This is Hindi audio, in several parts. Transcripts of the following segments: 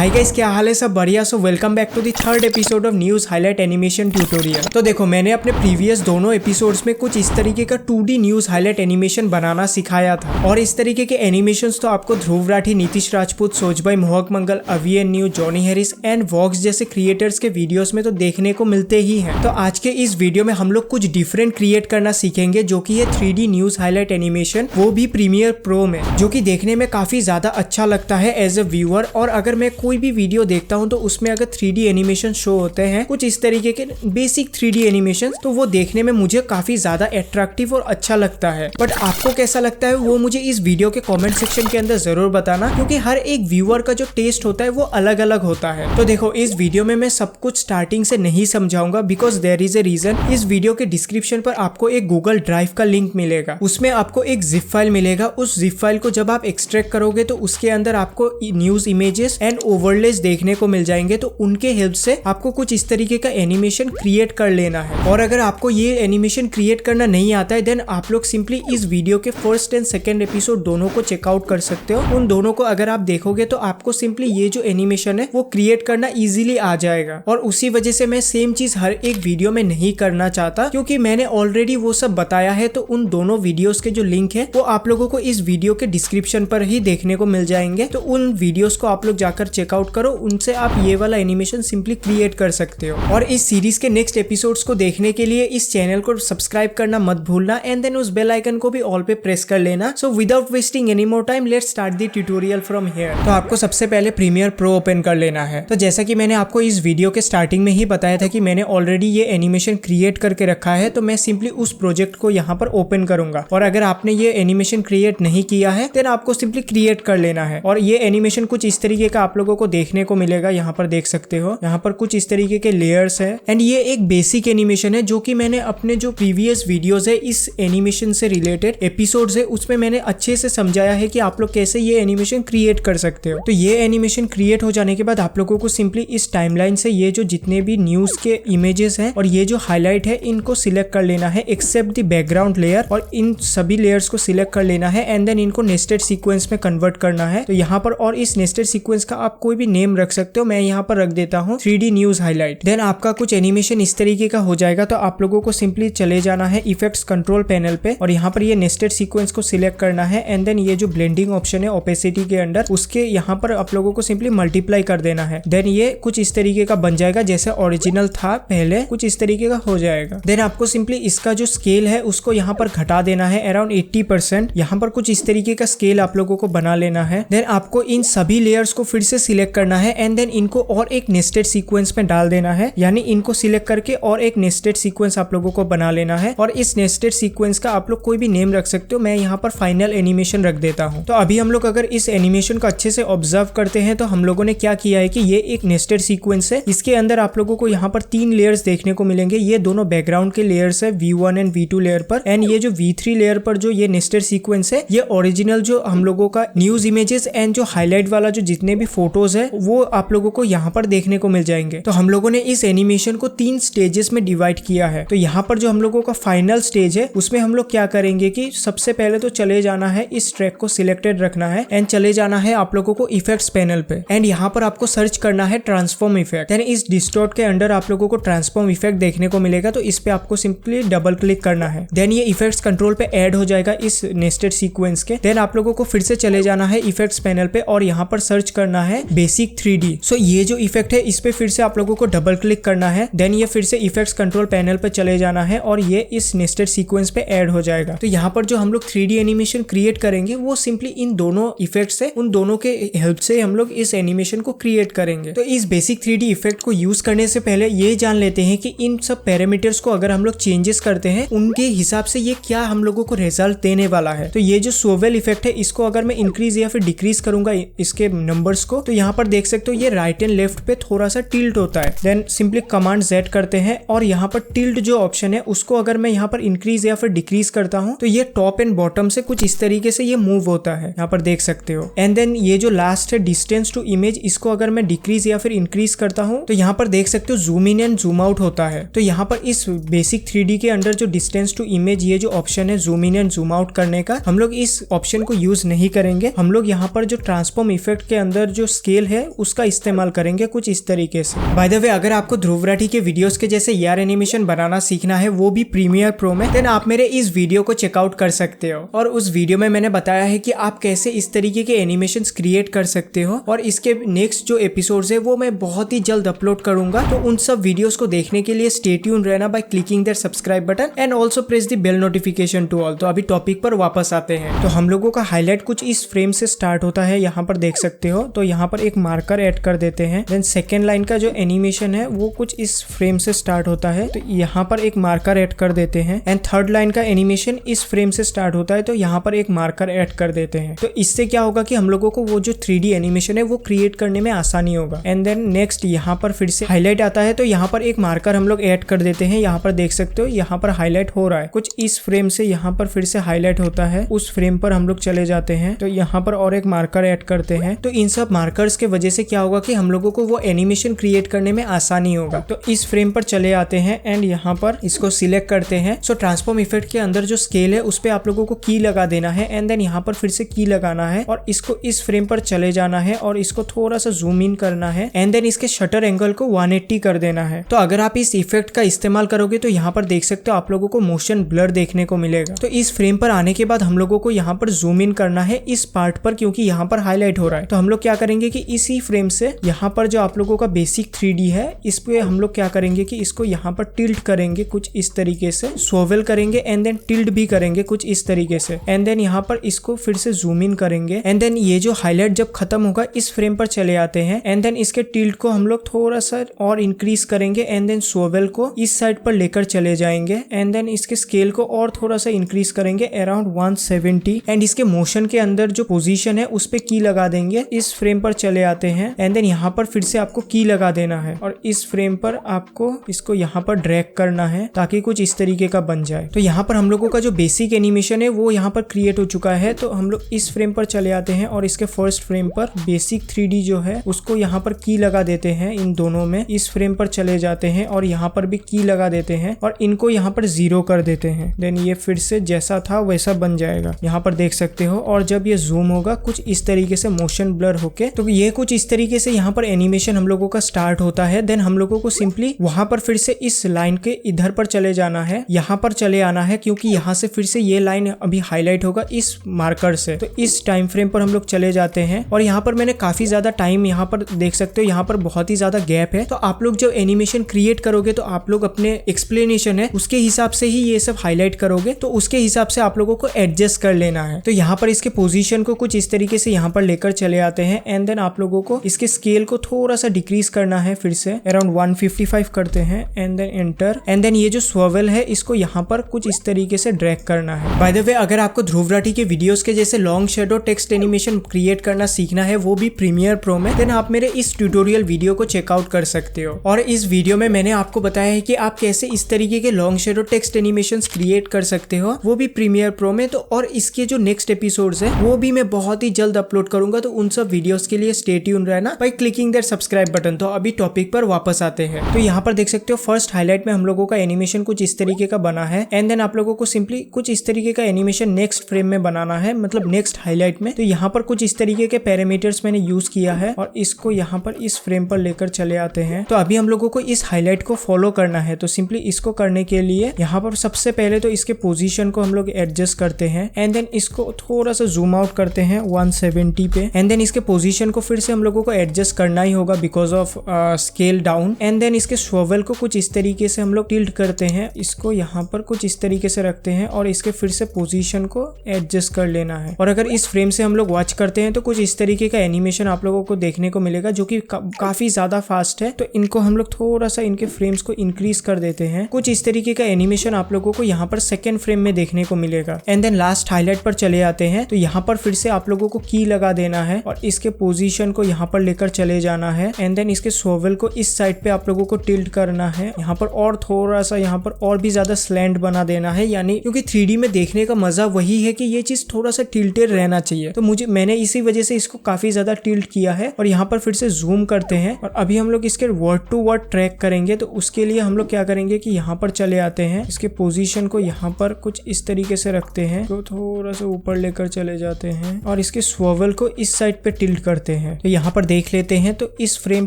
हाय गाइस, क्या हाल है? सब बढ़िया। So welcome back to the third episode of news highlight animation tutorial. तो देखो, मैंने अपने प्रीवियस दोनों एपिसोड्स में कुछ इस तरीके का 2D न्यूज हाईलाइट एनिमेशन बनाना सिखाया था और इस तरीके के एनिमेशंस तो आपको ध्रुव राठी, नीतीश राजपूत, सोजबाई, मोहक मंगल, अवियन न्यू, जॉनी हैरिस एंड वॉक्स जैसे क्रिएटर्स के वीडियोस में तो देखने को मिलते ही हैं। तो आज के इस वीडियो में हम लोग कुछ डिफरेंट क्रिएट करना सीखेंगे, जो कि है 3D न्यूज हाईलाइट एनिमेशन, वो भी प्रीमियर प्रो में, जो कि देखने में काफी ज्यादा अच्छा लगता है एज अ व्यूअर। और अगर मैं कोई भी वीडियो देखता हूं तो उसमें अगर 3D एनिमेशन शो होते हैं, कुछ इस तरीके के बेसिक 3D एनिमेशन, तो वो देखने में मुझे काफी ज्यादा अट्रैक्टिव और अच्छा लगता है। बट आपको कैसा लगता है वो मुझे इस वीडियो के कमेंट सेक्शन के अंदर जरूर बताना, क्योंकि हर एक व्यूअर का जो टेस्ट होता है वो अलग अलग होता है। तो देखो, इस वीडियो में मैं सब कुछ स्टार्टिंग से नहीं समझाऊंगा, because there is a reason. इस वीडियो के डिस्क्रिप्शन पर आपको एक गूगल ड्राइव का लिंक मिलेगा, उसमें आपको एक जिप फाइल मिलेगा। उस जिप फाइल को जब आप एक्सट्रैक्ट करोगे तो उसके अंदर आपको न्यूज इमेजेस एंड ओवरलेस देखने को मिल जाएंगे। तो उनके हेल्प से आपको कुछ इस तरीके का एनिमेशन क्रिएट कर लेना है। और अगर आपको ये एनिमेशन क्रिएट करना नहीं आता है, देन आप लोग सिंपली इस वीडियो के फर्स्ट एंड सेकंड एपिसोड दोनों को चेकआउट कर सकते हो। उन दोनों को अगर आप देखोगे तो आपको सिंपली ये जो एनिमेशन है वो क्रिएट करना इजीली आ जाएगा। और उसी वजह से मैं सेम चीज हर एक वीडियो में नहीं करना चाहता, क्योंकि मैंने ऑलरेडी वो सब बताया है। तो उन दोनों वीडियोस के जो लिंक है वो आप लोगों को इस वीडियो के डिस्क्रिप्शन पर ही देखने को मिल जाएंगे। तो उन वीडियोस को आप लोग जाकर चेकआउट करो, उनसे आप ये वाला एनिमेशन सिंपली क्रिएट कर सकते हो। और इस सीरीज के नेक्स्ट एपिसोड्स को देखने के लिए इस चैनल को सब्सक्राइब करना मत भूलना, एंड देन उस बेल आइकन को भी ऑल पे प्रेस कर लेना। So without wasting any more time, let's start the tutorial from here. तो आपको सबसे पहले प्रीमियर प्रो ओपन कर लेना है। तो जैसा कि मैंने आपको इस वीडियो के स्टार्टिंग में ही बताया था कि मैंने ऑलरेडी ये एनिमेशन क्रिएट करके रखा है, तो मैं सिंपली उस प्रोजेक्ट को यहाँ पर ओपन करूंगा। और अगर आपने ये एनिमेशन क्रिएट नहीं किया है, देन आपको सिंपली क्रिएट कर लेना है। और ये एनिमेशन कुछ इस तरीके का आप लोगों को देखने को मिलेगा। यहाँ पर देख सकते हो, यहाँ पर कुछ इस तरीके के लेयर्स है, एंड ये एक बेसिक एनिमेशन है, जो कि मैंने अपने जो प्रीवियस वीडियोस है इस एनिमेशन से रिलेटेड एपिसोड्स है, उसमें मैंने अच्छे से समझाया है कि आप लोग कैसे ये एनिमेशन क्रिएट कर सकते हो। तो ये एनिमेशन क्रिएट हो जाने के बाद आप लोगों को सिंपली इस टाइमलाइन से ये जो जितने भी न्यूज के इमेजेस हैं और ये जो हाईलाइट है, इनको सिलेक्ट कर लेना है, एक्सेप्ट द बैकग्राउंड लेयर। और इन सभी लेयर्स को सिलेक्ट कर लेना है, एंड देन इनको नेस्टेड सीक्वेंस में कन्वर्ट करना है। तो यहाँ पर, और इस नेस्टेड सीक्वेंस का आप कोई भी नेम रख सकते हो। मैं यहाँ पर रख देता हूँ 3D न्यूज हाईलाइट। देन आपका कुछ एनिमेशन इस तरीके का हो जाएगा। तो आप लोगों को सिंपली चले जाना है इफेक्ट्स कंट्रोल पैनल पे, और यहाँ पर ये नेस्टेड सीक्वेंस को सिलेक्ट करना है, एंड देन ये जो ब्लेंडिंग ऑप्शन है ओपेसिटी के अंडर, उसके यहाँ पर आप लोगों को सिंपली मल्टीप्लाई कर देना है। देन ये कुछ इस तरीके का बन जाएगा, जैसे ओरिजिनल था पहले, कुछ इस तरीके का हो जाएगा। देन आपको सिंपली इसका जो स्केल है उसको यहाँ पर घटा देना है अराउंड 80%। यहाँ पर कुछ इस तरीके का स्केल आप लोगों को बना लेना है। देन आपको इन सभी लेयर्स को फिर से सिलेक्ट करना है, एंड देन इनको और एक नेस्टेड सीक्वेंस में डाल देना है। यानी इनको सिलेक्ट करके और एक नेस्टेड सीक्वेंस आप लोगों को बना लेना है। और इस नेस्टेड सीक्वेंस का आप लोग कोई भी नेम रख सकते हो। मैं यहाँ पर फाइनल एनिमेशन रख देता हूँ। तो अभी हम लोग अगर इस एनिमेशन को अच्छे से ऑब्जर्व करते हैं तो हम लोगों ने क्या किया है कि ये एक नेस्टेड सीक्वेंस है। इसके अंदर आप लोगों को यहाँ पर 3 लेयर्स देखने को मिलेंगे। ये दोनों बैकग्राउंड के लेयर्स है, V1 एंड V2 लेयर पर, एंड ये जो V3 लेयर पर जो ये नेस्टेड सीक्वेंस है, ये ओरिजिनल जो हम लोगों का न्यूज इमेजेस एंड जो हाईलाइट वाला जो जितने भी फोटोज है वो आप लोगों को यहाँ पर देखने को मिल जाएंगे। तो हम लोगों ने इस एनिमेशन को 3 स्टेजेस में डिवाइड किया है। तो यहाँ पर जो हम लोगों का फाइनल स्टेज है उसमें हम लोग क्या करेंगे कि सबसे पहले तो चले जाना है, इस ट्रैक को सिलेक्टेड रखना है, एंड चले जाना है आप लोगों को इफेक्ट्स पैनल पे, एंड यहाँ पर आपको सर्च करना है ट्रांसफॉर्म इफेक्ट। देन इस डिस्टॉर्ट के अंडर आप लोगों को ट्रांसफॉर्म इफेक्ट देखने को मिलेगा। तो इस पे आपको सिंपली डबल क्लिक करना है। देन ये इफेक्ट्स कंट्रोल पे ऐड हो जाएगा इस नेस्टेड सीक्वेंस के। देन आप लोगों को फिर से चले जाना है इफेक्ट्स पैनल पे, और यहाँ पर सर्च करना है बेसिक 3D। सो ये जो इफेक्ट है इस पे फिर से आप लोगों को डबल क्लिक करना है। देन ये फिर से इफेक्ट्स कंट्रोल पैनल पे चले जाना है, और ये इस नेस्टेड सीक्वेंस पे ऐड हो जाएगा। तो यहाँ पर जो हम लोग 3D एनिमेशन क्रिएट करेंगे वो सिंपली इन दोनों इफेक्ट से, उन दोनों के हेल्प से हम लोग इस एनिमेशन को क्रिएट करेंगे। तो इस बेसिक 3D इफेक्ट को यूज करने से पहले ये जान लेते हैं कि इन सब पैरामीटर्स को अगर हम लोग चेंजेस करते हैं, उनके हिसाब से ये क्या हम लोगों को रिजल्ट देने वाला है। तो ये जो सोवेल इफेक्ट है, इसको अगर मैं इंक्रीज या फिर डिक्रीज करूंगा इसके नंबर्स को, तो यहाँ पर देख सकते हो ये राइट एंड लेफ्ट पे थोड़ा सा टिल्ट होता है। देन सिंपली कमांड Z करते हैं, और यहाँ पर टिल्ट जो ऑप्शन है उसको अगर मैं यहाँ पर इंक्रीज या फिर डिक्रीज करता हूँ तो ये टॉप एंड बॉटम से कुछ इस तरीके से ये मूव होता है, यहाँ पर देख सकते हो। एंड देन ये जो लास्ट है डिस्टेंस टू इमेज, इसको अगर मैं डिक्रीज या फिर इंक्रीज करता हूँ तो यहाँ पर देख सकते हो zoom in and zoom out होता है। तो यहाँ पर इस बेसिक 3D के अंदर जो डिस्टेंस टू इमेज ये जो ऑप्शन है zoom in and zoom out करने का, हम लोग इस ऑप्शन को यूज नहीं करेंगे। हम लोग यहाँ पर जो ट्रांसफॉर्म इफेक्ट के अंदर जो स्केल है उसका इस्तेमाल करेंगे कुछ इस तरीके से। बाय द वे, अगर आपको ध्रुव राठी के वीडियोस के जैसे ईआर एनिमेशन बनाना सीखना है वो भी प्रीमियर प्रो में, देन आप मेरे इस वीडियो को चेकआउट कर सकते हो। और उस वीडियो में मैंने बताया है कि आप कैसे इस तरीके के एनिमेशंस क्रिएट कर सकते हो, और इसके नेक्स्ट जो एपिसोड्स है वो मैं बहुत ही जल्द अपलोड करूंगा। तो उन सब वीडियोस को देखने के लिए स्टे ट्यून रहना by clicking that subscribe button and also press the bell notification to all. तो अभी टॉपिक पर वापस आते हैं। तो हम लोगों का हाईलाइट कुछ इस फ्रेम से स्टार्ट होता है, यहाँ पर देख सकते हो। तो यहाँ पर एक मार्कर ऐड कर देते हैं। देन सेकेंड लाइन का जो एनिमेशन है वो कुछ इस फ्रेम से स्टार्ट होता है, तो यहाँ पर एक मार्कर ऐड कर देते हैं। एंड थर्ड लाइन का एनिमेशन इस फ्रेम से स्टार्ट होता है, तो यहाँ पर एक मार्कर ऐड कर देते हैं। तो इससे क्या होगा कि हम लोगों को वो जो 3D एनिमेशन है वो क्रिएट करने में आसानी होगा। एंड देन नेक्स्ट यहाँ पर फिर से हाईलाइट आता है, तो यहाँ पर एक मार्कर हम लोग ऐड कर देते हैं। यहाँ पर देख सकते हो यहाँ पर हाईलाइट हो रहा है कुछ इस फ्रेम से, यहाँ पर फिर से हाईलाइट होता है। उस फ्रेम पर हम लोग चले जाते हैं, तो यहाँ पर और एक मार्कर ऐड करते हैं। तो इन सब मार्कर्स के वजह से क्या होगा कि हम लोगों को वो एनिमेशन क्रिएट करने में आसानी होगा। तो इस फ्रेम पर चले आते हैं एंड यहाँ पर इसको सिलेक्ट करते हैं। सो ट्रांसफॉर्म इफेक्ट के अंदर जो स्केल है उस पे आप लोगों को की लगा देना है एंड देन यहाँ पर फिर से की लगाना है और इसको इस फ्रेम पर चले जाना है और इसको थोड़ा सा जूम इन करना है एंड देन इसके शटर एंगल को 180 कर देना है। तो अगर आप इस इफेक्ट का इस्तेमाल करोगे तो यहाँ पर देख सकते हो आप लोगों को मोशन ब्लर देखने को मिलेगा। तो इस फ्रेम पर आने के बाद हम लोगों को यहाँ पर जूम इन करना है इस पार्ट पर, क्योंकि यहाँ पर हाईलाइट हो रहा है। तो हम लोग क्या करेंगे कि इसी फ्रेम से यहाँ पर जो आप लोगों का बेसिक 3D है इस पे हम लोग क्या करेंगे कि इसको यहाँ पर टिल्ट करेंगे कुछ इस तरीके से, स्वेवल करेंगे एंड देन टिल्ट भी करेंगे कुछ इस तरीके से। एंड देन यहाँ पर इसको फिर से जूम इन करेंगे एंड देन ये जो हाईलाइट जब खत्म होगा इस फ्रेम पर चले आते हैं एंड देन इसके टिल्ट को हम लोग थोड़ा सा और इंक्रीज करेंगे एंड देन स्वेवल को इस साइड पर लेकर चले जाएंगे एंड देन इसके स्केल को और थोड़ा सा इंक्रीज करेंगे अराउंड 170 एंड इसके मोशन के अंदर जो पोजीशन है उस पे की लगा देंगे। इस फ्रेम पर चले आते हैं एंड देन यहाँ पर फिर से आपको की लगा देना है और इस फ्रेम पर आपको इसको यहाँ पर ड्रैग करना है ताकि कुछ इस तरीके का बन जाए। तो यहाँ पर हम लोगों का जो बेसिक एनिमेशन है वो यहाँ पर क्रिएट हो चुका है। तो हम लोग इस फ्रेम पर चले आते हैं और इसके फर्स्ट फ्रेम पर बेसिक 3D जो है उसको यहाँ पर की लगा देते हैं इन दोनों में। इस फ्रेम पर चले जाते हैं और यहाँ पर भी की लगा देते हैं और इनको यहाँ पर 0 कर देते हैं। देन ये फिर से जैसा था वैसा बन जाएगा, यहाँ पर देख सकते हो। और जब ये जूम होगा कुछ इस तरीके से मोशन ब्लर होके, तो ये कुछ इस तरीके से यहाँ पर एनिमेशन हम लोगों का स्टार्ट होता है। देन हम लोगों को सिंपली वहां पर फिर से इस लाइन के इधर पर चले जाना है, यहाँ पर चले आना है, क्योंकि यहाँ से फिर से ये लाइन अभी हाईलाइट होगा इस मार्कर से। तो इस टाइम फ्रेम पर हम लोग चले जाते हैं और यहाँ पर मैंने काफी ज्यादा टाइम यहाँ पर देख सकते हो, यहाँ पर बहुत ही ज्यादा गैप है। तो आप लोग जब एनिमेशन क्रिएट करोगे तो आप लोग अपने एक्सप्लेनेशन है उसके हिसाब से ही ये सब हाईलाइट करोगे, तो उसके हिसाब से आप लोगों को एडजस्ट कर लेना है। तो यहाँ पर इसके पोजीशन को कुछ इस तरीके से यहाँ पर लेकर चले आते हैं एंड देन आप लोगों को इसके स्केल को थोड़ा सा डिक्रीज करना है, फिर से अराउंड 155 करते हैं and then enter. And then ये जो स्वेवल है इसको यहाँ पर कुछ इस तरीके से ड्रैग करना है। बाय द वे, अगर आपको ध्रुव राठी के वीडियोस के जैसे long shadow text animation create करना सीखना है वो भी प्रीमियर प्रो में, देन आप मेरे इस ट्यूटोरियल वीडियो को चेकआउट कर सकते हो। और इस वीडियो में मैंने आपको बताया है कि आप कैसे इस तरीके के long shadow text animations create कर सकते हो, वो भी प्रीमियर प्रो में। तो और इसके जो नेक्स्ट एपिसोड्स है वो भी मैं बहुत ही जल्द अपलोड करूंगा, तो उन सब वीडियोस के लिए स्टे ट्यून रहना by clicking that subscribe button. तो अभी टॉपिक पर वापस आते हैं। तो यहाँ पर देख सकते हो फर्स्ट हाईलाइट में हम लोगों का एनिमेशन कुछ इस तरीके का बना है एंड देन आप लोगों को सिंपली कुछ इस तरीके का एनिमेशन नेक्स्ट फ्रेम में बनाना है, मतलब नेक्स्ट हाईलाइट में। तो यहाँ पर कुछ इस तरीके के पैरामीटर्स मैंने यूज किया है और इसको यहाँ पर इस फ्रेम पर लेकर चले आते हैं। तो अभी हम लोगों को इस हाईलाइट को फॉलो करना है। तो सिंपली इसको करने के लिए यहाँ पर सबसे पहले तो इसके पोजीशन को हम लोग एडजस्ट करते हैं एंड देन इसको थोड़ा सा जूम आउट करते हैं 170 पे एंड देन इसके पोजीशन को फिर से हम लोगों को एडजस्ट करना ही होगा because of scale down. And then इसके स्वेवल को कुछ इस तरीके से हम लोग टिल्ट करते हैं, इसको यहाँ पर कुछ इस तरीके से रखते हैं और इसके फिर से पोजीशन को एडजस्ट कर लेना है। और अगर इस फ्रेम से हम लोग वॉच करते हैं तो कुछ इस तरीके का एनिमेशन आप लोगों को देखने को मिलेगा जो कि काफी ज्यादा फास्ट है। तो इनको हम लोग थोड़ा सा इनके फ्रेम्स को इंक्रीज कर देते हैं। कुछ इस तरीके का एनिमेशन आप लोगों को यहाँ पर सेकेंड फ्रेम में देखने को मिलेगा। एंड देन लास्ट हाईलाइट पर चले आते हैं। तो यहाँ पर फिर से आप लोगों को की लगा देना है और इसके पोजीशन को यहाँ पर लेकर चले जाना है एंड देन इसके स्वेवल को इस साइड पे आप लोगों को टिल्ट करना है, यहाँ पर और थोड़ा सा यहाँ पर और भी ज्यादा स्लैंट बना देना है, यानी क्योंकि 3D में देखने का मजा वही है कि ये चीज थोड़ा सा टिल्टेड रहना चाहिए। तो मैंने इसी वजह से इसको काफी ज्यादा टिल्ट किया है। और यहाँ पर फिर से जूम करते हैं और अभी हम लोग इसके वर्ड टू वर्ड ट्रैक करेंगे। तो उसके लिए हम लोग क्या करेंगे कि यहाँ पर चले आते हैं, इसके पोजीशन को यहाँ पर कुछ इस तरीके से रखते हैं, तो थोड़ा सा ऊपर लेकर चले जाते हैं और इसके स्वेवल को इस साइड पे टिल्ट करते हैं। तो यहाँ पर देख लेते हैं। तो इस फ्रेम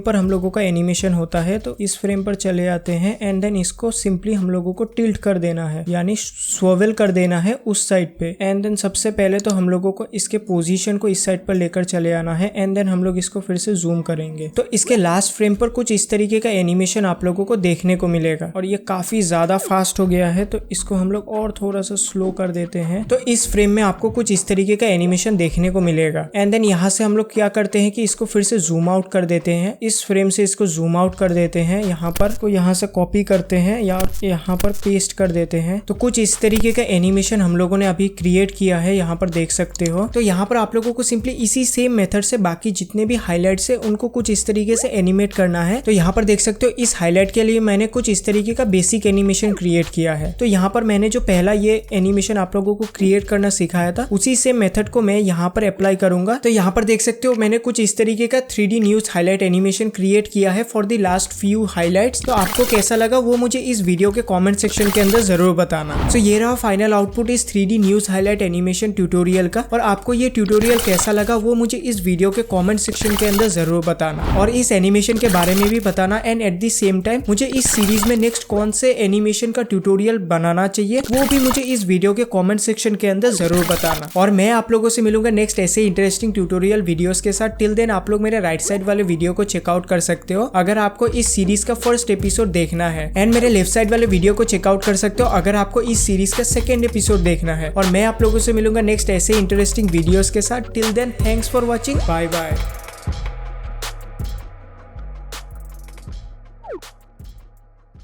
पर हम लोगों का एनिमेशन होता है, तो इस फ्रेम पर चले आते हैं एंड देन इसको सिंपली हम लोगों को टिल्ट कर देना है, यानी स्वेवल कर देना है उस साइड पे। एंड देन सबसे पहले तो हम लोगों को इसके पोजीशन को इस साइड पर लेकर चले आना है एंड देन हम लोग इसको फिर से जूम करेंगे। तो इसके लास्ट फ्रेम पर कुछ इस तरीके का एनिमेशन आप लोगों को देखने को मिलेगा और ये काफी ज्यादा फास्ट हो गया है, तो इसको हम लोग और थोड़ा सा स्लो कर देते हैं। तो इस फ्रेम में आपको कुछ इस तरीके का एनिमेशन देखने को मिलेगा। एंड देन यहाँ से हम लोग क्या करते हैं कि इसको फिर से जूम आउट कर देते हैं। इस फ्रेम से इसको जूम आउट कर देते हैं, यहाँ पर तो यहाँ से कॉपी करते हैं या यहाँ पर पेस्ट कर देते हैं। तो कुछ इस तरीके का एनिमेशन हम लोगों ने अभी क्रिएट किया है, यहाँ पर देख सकते हो। तो यहाँ पर आप लोगों को सिंपली इसी सेम मेथड से बाकी जितने भी हाईलाइट्स है उनको कुछ इस तरीके से एनिमेट करना है। तो यहाँ पर देख सकते हो इस हाईलाइट के लिए मैंने कुछ इस तरीके का बेसिक एनिमेशन क्रिएट किया है। तो यहाँ पर मैंने जो पहला ये एनिमेशन आप लोगों को क्रिएट करना सिखाया था उसी सेम मेथड को मैं यहाँ पर अप्लाई करूंगा। तो यहाँ पर देख सकते हो मैंने कुछ इस तरीके का 3D news highlight animation create किया है for the last few highlights. तो आपको कैसा लगा वो मुझे इस वीडियो के कमेंट सेक्शन के अंदर जरूर बताना। तो ये रहा फाइनल आउटपुट इस 3D news highlight animation tutorial का, और आपको ये ट्यूटोरियल कैसा लगा वो मुझे इस वीडियो के कमेंट सेक्शन के अंदर जरूर बताना और इस एनिमेशन के बारे में भी बताना। And at the same time मुझे इस सीरीज में नेक्स्ट कौन से एनिमेशन का ट्यूटोरियल बनाना चाहिए वो भी मुझे इस वीडियो के कमेंट सेक्शन के अंदर जरूर बताना। और मैं आप लोगों से मिलूंगा नेक्स्ट ऐसे इंटरेस्टिंग ट्यूटोरियल वीडियोस के साथ। टिल देन आप लोग मेरे राइट साइड वाले वीडियो को चेकआउट कर सकते हो अगर आपको इस सीरीज का फर्स्ट एपिसोड देखना है, एंड मेरे लेफ्ट साइड वाले वीडियो को चेकआउट कर सकते हो अगर आपको इस सीरीज का सेकंड एपिसोड देखना है। और मैं आप लोगों से मिलूंगा नेक्स्ट ऐसे इंटरेस्टिंग वीडियोस के साथ। Till then thanks for watching, bye bye.